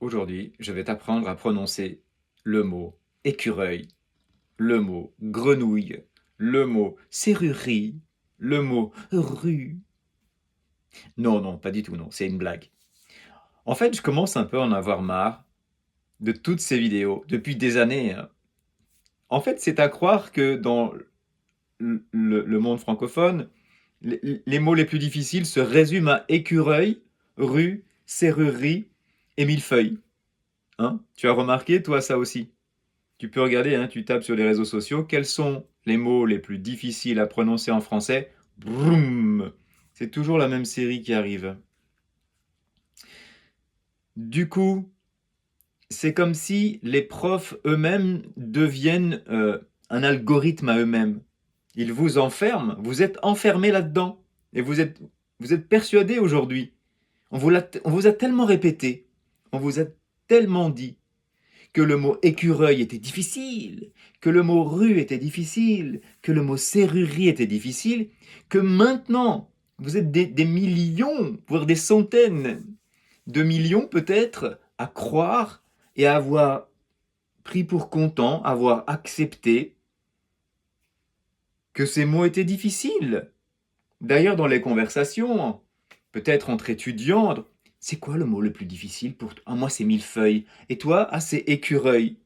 Aujourd'hui, je vais t'apprendre à prononcer le mot écureuil, le mot grenouille, le mot serrurerie, le mot rue. Non, non, pas du tout, non, c'est une blague. En fait, je commence un peu à en avoir marre de toutes ces vidéos depuis des années, hein. En fait, c'est à croire que dans le monde francophone, les mots les plus difficiles se résument à écureuil, rue, serrurerie et millefeuille. Hein? Tu as remarqué, toi, ça aussi? Tu peux regarder, hein, tu tapes sur les réseaux sociaux, quels sont les mots les plus difficiles à prononcer en français? Broum! C'est toujours la même série qui arrive. Du coup, c'est comme si les profs eux-mêmes deviennent un algorithme à eux-mêmes. Ils vous enferment, vous êtes enfermés là-dedans. Et vous êtes persuadés aujourd'hui. On vous a tellement répété, on vous a tellement dit que le mot écureuil était difficile, que le mot rue était difficile, que le mot serrurerie était difficile, que maintenant, vous êtes des millions, voire des centaines de millions peut-être, à croire et à avoir pris pour content, avoir accepté que ces mots étaient difficiles. D'ailleurs, dans les conversations, peut-être entre étudiants, c'est quoi le mot le plus difficile pour toi? Ah, moi, c'est millefeuille. Et toi? Ah, c'est écureuil.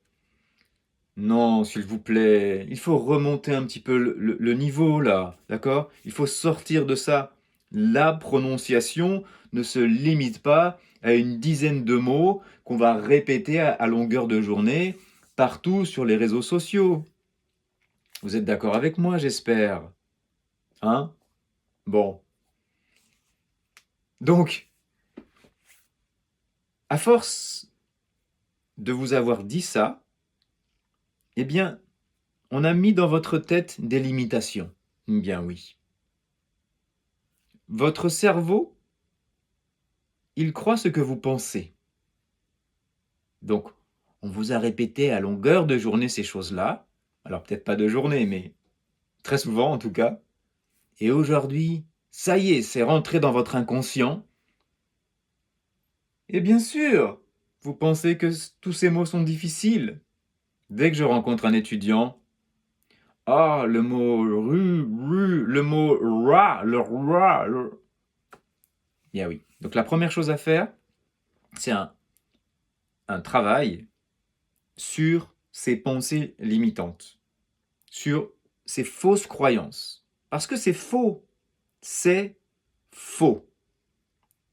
Non, s'il vous plaît, il faut remonter un petit peu le niveau là, d'accord? Il faut sortir de ça. La prononciation ne se limite pas à une dizaine de mots qu'on va répéter à longueur de journée partout sur les réseaux sociaux. Vous êtes d'accord avec moi, j'espère? Hein? Bon. Donc, à force de vous avoir dit ça, eh bien, on a mis dans votre tête des limitations. Bien oui. Votre cerveau, il croit ce que vous pensez. Donc, on vous a répété à longueur de journée ces choses-là. Alors peut-être pas de journée, mais très souvent en tout cas. Et aujourd'hui, ça y est, c'est rentré dans votre inconscient. Et bien sûr, vous pensez que tous ces mots sont difficiles. Dès que je rencontre un étudiant, ah, le mot rue, le mot ra, le... Bien oui. Donc la première chose à faire, c'est un travail sur ces pensées limitantes, sur ces fausses croyances. Parce que c'est faux. C'est faux.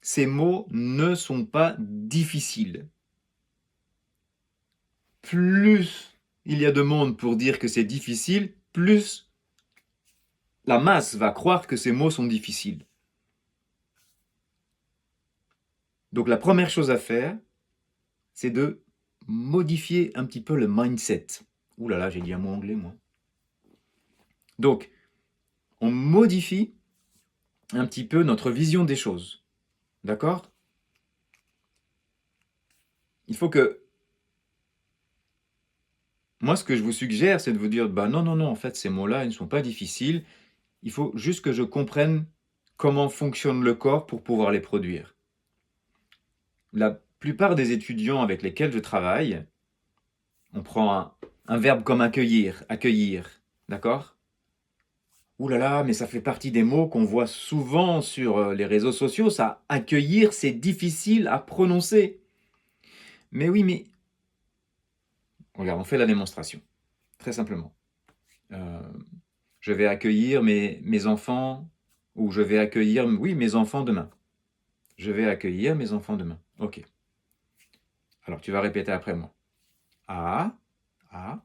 Ces mots ne sont pas difficiles. Plus il y a de monde pour dire que c'est difficile, plus la masse va croire que ces mots sont difficiles. Donc la première chose à faire, c'est de modifier un petit peu le mindset. Ouh là là, j'ai dit un mot anglais, moi. Donc, on modifie un petit peu notre vision des choses. D'accord? Il faut que... Moi, ce que je vous suggère, c'est de vous dire, bah non, non, non, en fait, ces mots-là, ils ne sont pas difficiles. Il faut juste que je comprenne comment fonctionne le corps pour pouvoir les produire. La plupart des étudiants avec lesquels je travaille, on prend un verbe comme accueillir, d'accord? Ouh là là, mais ça fait partie des mots qu'on voit souvent sur les réseaux sociaux, ça. Accueillir, c'est difficile à prononcer. Mais oui, mais... Regarde, on fait la démonstration, très simplement. Euh, je vais accueillir mes enfants, ou je vais accueillir, oui, mes enfants demain. Je vais accueillir mes enfants demain. Ok. Alors, tu vas répéter après moi. Ah, ah,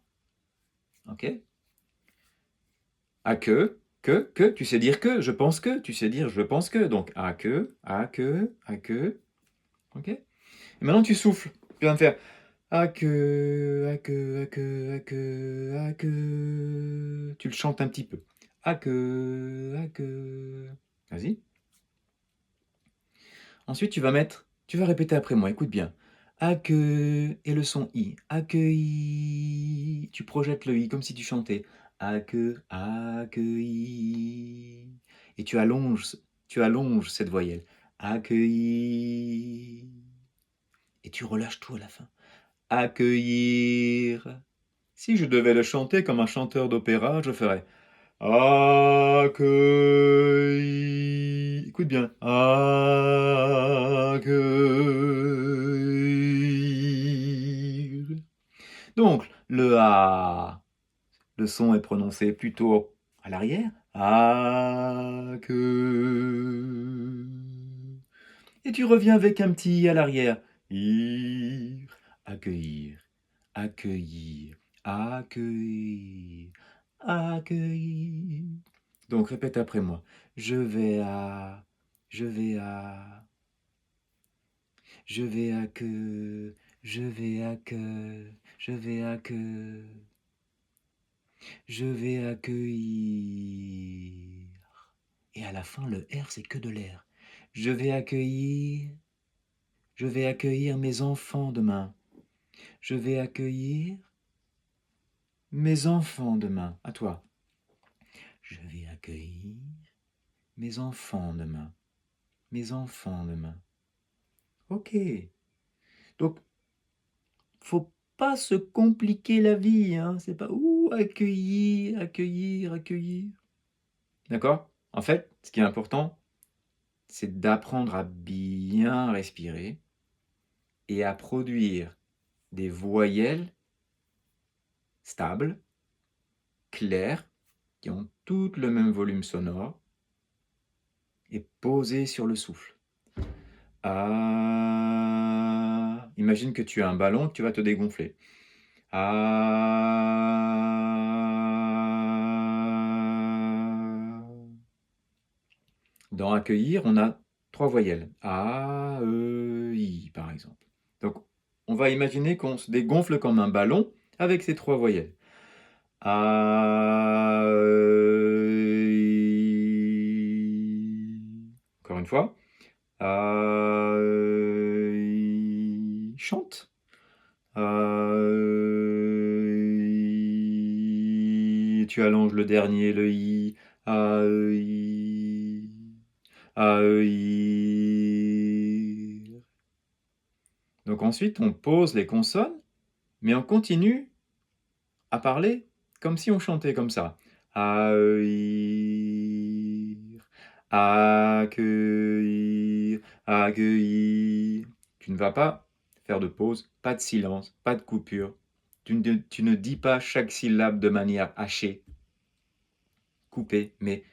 ok. À que, tu sais dire que, je pense que, tu sais dire je pense que. Donc, à que, ok. Et maintenant, tu souffles. Tu vas me faire à que. Tu le chantes un petit peu. À que. Vas-y. Ensuite, tu vas répéter après moi, écoute bien. Et le son I. Accueilli. Tu projettes le I comme si tu chantais. Accueilli. Et tu allonges cette voyelle. Accueilli. Et tu relâches tout à la fin. Accueillir. Si je devais le chanter comme un chanteur d'opéra, je ferais accueillir. Écoute bien. Accueillir. Donc, le A, le son est prononcé plutôt à l'arrière. Accueillir. Et tu reviens avec un petit I à l'arrière. Ir. Accueillir. Accueillir. Accueillir. Accueillir. Donc répète après moi. Je vais à. Je vais à. Je vais à que. Je vais à que. Je vais à que. Je vais accueillir. Et à la fin, le R, c'est que de l'air. Je vais accueillir. Je vais accueillir mes enfants demain. Je vais accueillir mes enfants demain. À toi. Je vais accueillir mes enfants demain. Mes enfants demain. Ok. Donc, faut pas se compliquer la vie. Hein. C'est pas accueillir, accueillir, accueillir. D'accord? En fait, ce qui est important, c'est d'apprendre à bien respirer et à produire des voyelles stables, claires, qui ont toutes le même volume sonore et posées sur le souffle. Ah. Imagine que tu as un ballon que tu vas te dégonfler. Ah. Dans accueillir, on a 3 voyelles. A, E, I, par exemple. Donc, on va imaginer qu'on se dégonfle comme un ballon avec ces 3 voyelles. A, E, I. Encore une fois. A, E, I. Chante. A, E, I. Tu allonges le dernier, le I. A, E, I. A, E, I. Donc ensuite, on pose les consonnes, mais on continue à parler comme si on chantait comme ça. Accueillir, accueillir, accueillir. Tu ne vas pas faire de pause, pas de silence, pas de coupure. Tu ne dis pas chaque syllabe de manière hachée, coupée, mais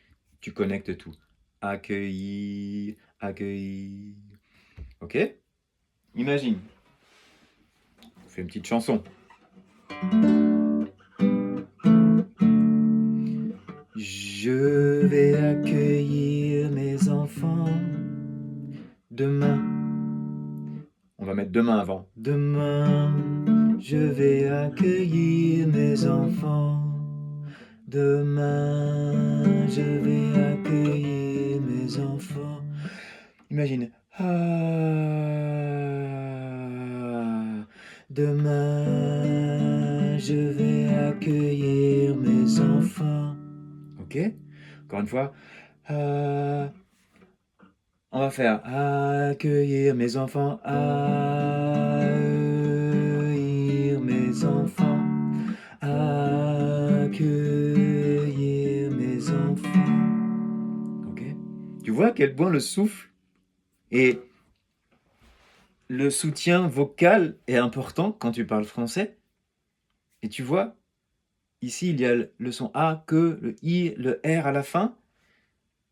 tu connectes tout. Accueillir, accueillir. Ok? Imagine. On fait une petite chanson. Je vais accueillir mes enfants demain. On va mettre demain avant. Demain, je vais accueillir mes enfants. Demain, je vais accueillir mes enfants. Imagine. Demain, je vais accueillir mes enfants. Ok? Encore une fois. On va faire accueillir mes enfants, accueillir mes enfants, accueillir mes enfants. Ok? Tu vois à quel point le souffle et le soutien vocal est important quand tu parles français. Et tu vois, ici il y a le son A, que, le I, le R à la fin.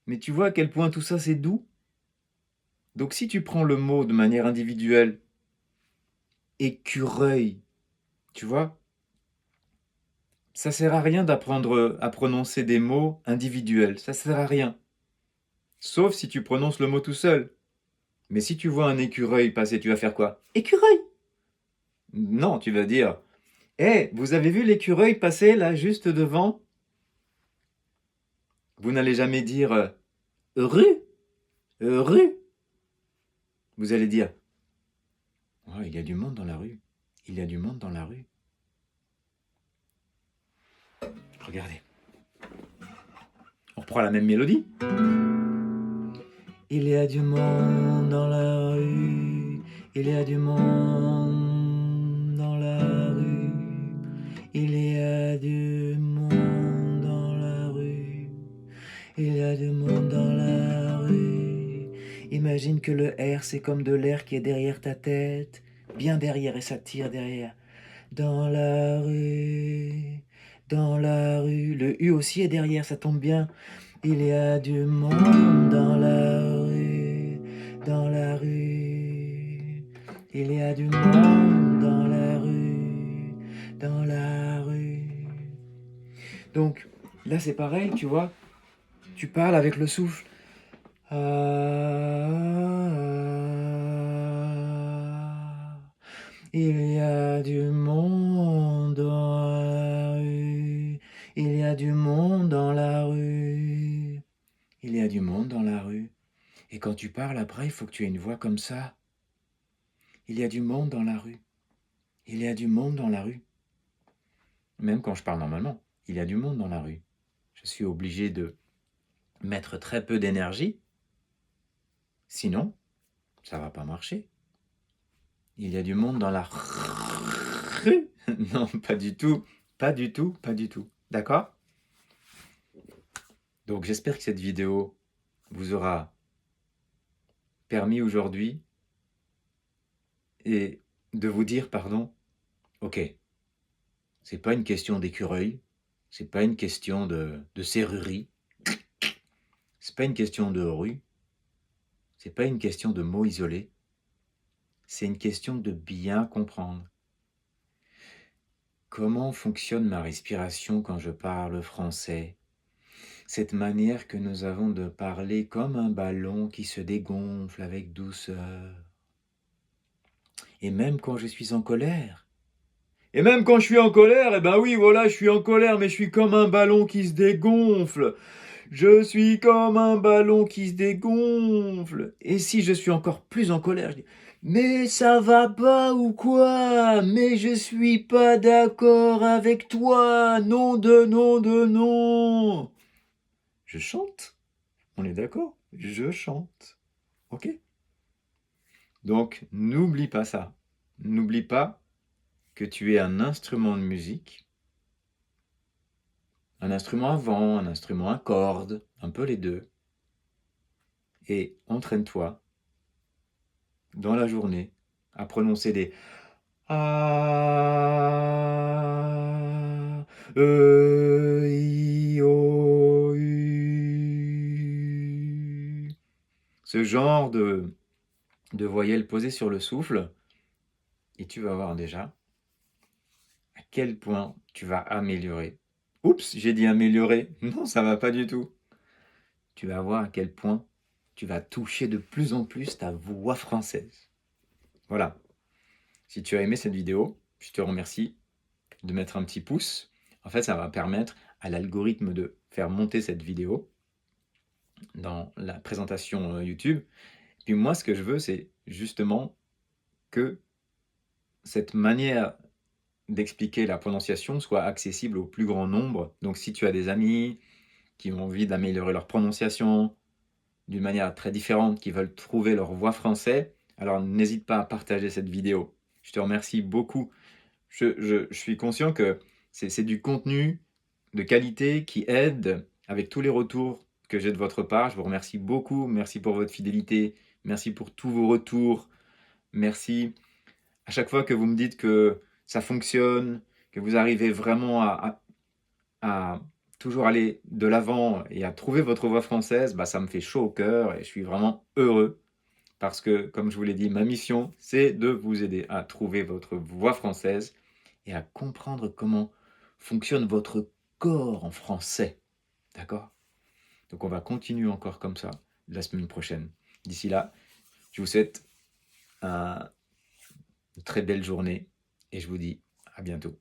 Mais tu vois à quel point tout ça c'est doux. Donc si tu prends le mot de manière individuelle, écureuil, tu vois, ça sert à rien d'apprendre à prononcer des mots individuels, ça sert à rien. Sauf si tu prononces le mot tout seul. Mais si tu vois un écureuil passer, tu vas faire quoi? Écureuil! Non, tu vas dire, vous avez vu l'écureuil passer là juste devant? Vous n'allez jamais dire rue, rue. Vous allez dire, oh, il y a du monde dans la rue. Il y a du monde dans la rue. Regardez. On reprend la même mélodie. Il y a du monde dans la rue. Il y a du monde dans la rue. Il y a du monde dans la rue. Il y a du monde dans la rue. Imagine que le R, c'est comme de l'air qui est derrière ta tête, bien derrière, et ça tire derrière. Dans la rue, dans la rue. Le U aussi est derrière, ça tombe bien. Il y a du monde dans la rue, dans la rue. Il y a du monde dans la rue, dans la rue. Donc là c'est pareil, tu vois, tu parles avec le souffle. Il y a du monde dans la rue. Il y a du monde dans la rue. Il y a du monde dans la rue. Et quand tu parles après, il faut que tu aies une voix comme ça. Il y a du monde dans la rue. Il y a du monde dans la rue. Même quand je parle normalement, il y a du monde dans la rue. Je suis obligé de mettre très peu d'énergie. Sinon, ça va pas marcher. Il y a du monde dans la rue. Non, pas du tout. Pas du tout, pas du tout. D'accord? Donc j'espère que cette vidéo vous aura permis aujourd'hui et de vous dire, pardon, ok, c'est pas une question d'écureuil, c'est pas une question de serrurerie, c'est pas une question de rue, c'est pas une question de mots isolés, c'est une question de bien comprendre. Comment fonctionne ma respiration quand je parle français? Cette manière que nous avons de parler comme un ballon qui se dégonfle avec douceur. Et même quand je suis en colère. Et même quand je suis en colère, eh ben oui, voilà, je suis en colère, mais je suis comme un ballon qui se dégonfle. Je suis comme un ballon qui se dégonfle. Et si je suis encore plus en colère, je dis, mais ça va pas ou quoi? Mais je suis pas d'accord avec toi. Non de non de non. Je chante. On est d'accord? Je chante. Ok? Donc, n'oublie pas ça. N'oublie pas que tu es un instrument de musique, un instrument à vent, un instrument à cordes, un peu les deux. Et entraîne-toi dans la journée à prononcer des A, E, I, O, U. Ce genre de voyelles posées sur le souffle. Et tu vas voir déjà à quel point tu vas améliorer. Oups, j'ai dit améliorer. Non, ça va pas du tout. Tu vas voir à quel point tu vas toucher de plus en plus ta voix française. Voilà. Si tu as aimé cette vidéo, je te remercie de mettre un petit pouce. En fait, ça va permettre à l'algorithme de faire monter cette vidéo dans la présentation YouTube. Puis moi, ce que je veux, c'est justement que cette manière d'expliquer la prononciation soit accessible au plus grand nombre. Donc si tu as des amis qui ont envie d'améliorer leur prononciation d'une manière très différente, qui veulent trouver leur voix française, alors n'hésite pas à partager cette vidéo. Je te remercie beaucoup. Je suis conscient que c'est du contenu de qualité qui aide avec tous les retours que j'ai de votre part. Je vous remercie beaucoup. Merci pour votre fidélité. Merci pour tous vos retours. Merci à chaque fois que vous me dites que ça fonctionne, que vous arrivez vraiment à toujours aller de l'avant et à trouver votre voix française, bah, ça me fait chaud au cœur et je suis vraiment heureux parce que, comme je vous l'ai dit, ma mission, c'est de vous aider à trouver votre voix française et à comprendre comment fonctionne votre corps en français. D'accord? Donc on va continuer encore comme ça la semaine prochaine. D'ici là, je vous souhaite une très belle journée et je vous dis à bientôt.